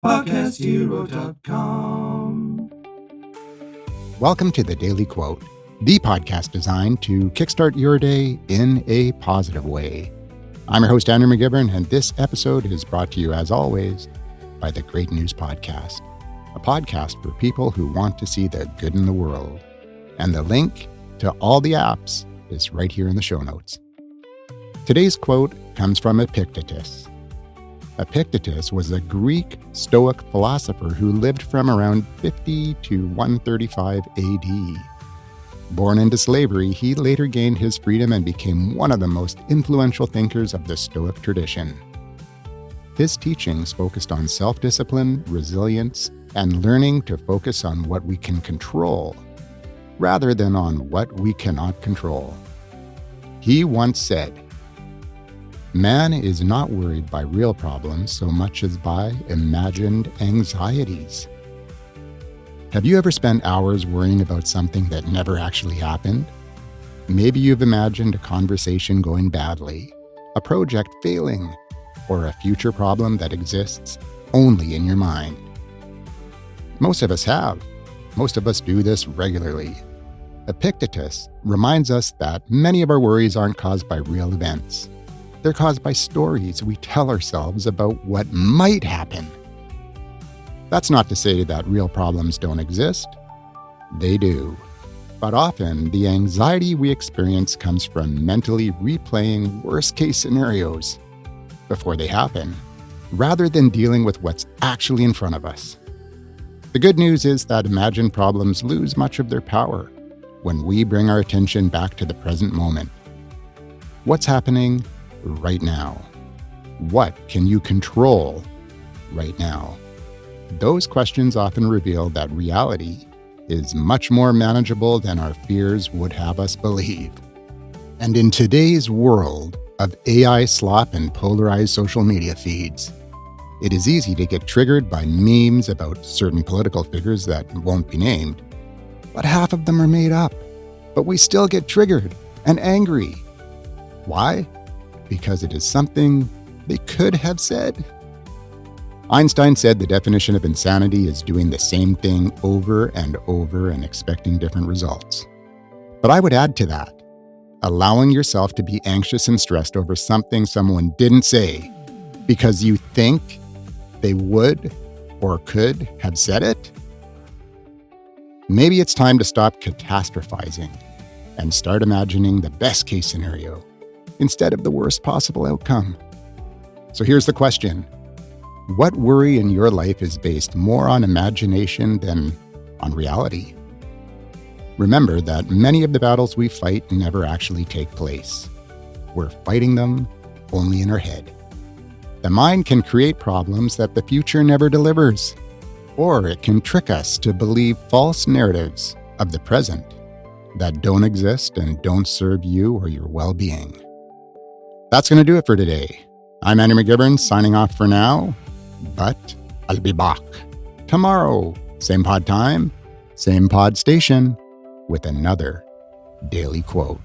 PodcastHero.com. Welcome to the Daily Quote, the podcast designed to kickstart your day in a positive way. I'm your host, Andrew McGivern, and this episode is brought to you, as always, by the Great News Podcast, a podcast for people who want to see the good in the world. And the link to all the apps is right here in the show notes. Today's quote comes from Epictetus. Epictetus was a Greek Stoic philosopher who lived from around 50 to 135 AD. Born into slavery, he later gained his freedom and became one of the most influential thinkers of the Stoic tradition. His teachings focused on self-discipline, resilience, and learning to focus on what we can control, rather than on what we cannot control. He once said, "Man is not worried by real problems so much as by imagined anxieties." Have you ever spent hours worrying about something that never actually happened? Maybe you've imagined a conversation going badly, a project failing, or a future problem that exists only in your mind. Most of us have. Most of us do this regularly. Epictetus reminds us that many of our worries aren't caused by real events. They're caused by stories we tell ourselves about what might happen. That's not to say that real problems don't exist. They do. But often, the anxiety we experience comes from mentally replaying worst-case scenarios before they happen, rather than dealing with what's actually in front of us. The good news is that imagined problems lose much of their power when we bring our attention back to the present moment. What's happening right now? What can you control right now? Those questions often reveal that reality is much more manageable than our fears would have us believe. And in today's world of AI slop and polarized social media feeds, it is easy to get triggered by memes about certain political figures that won't be named. But half of them are made up. But we still get triggered and angry. Why? Because it is something they could have said. Einstein said the definition of insanity is doing the same thing over and over and expecting different results. But I would add to that, allowing yourself to be anxious and stressed over something someone didn't say because you think they would or could have said it. Maybe it's time to stop catastrophizing and start imagining the best case scenario instead of the worst possible outcome. So here's the question. What worry in your life is based more on imagination than on reality? Remember that many of the battles we fight never actually take place. We're fighting them only in our head. The mind can create problems that the future never delivers, or it can trick us to believe false narratives of the present that don't exist and don't serve you or your well-being. That's going to do it for today. I'm Andrew McGivern, signing off for now, but I'll be back tomorrow, same pod time, same pod station, with another daily quote.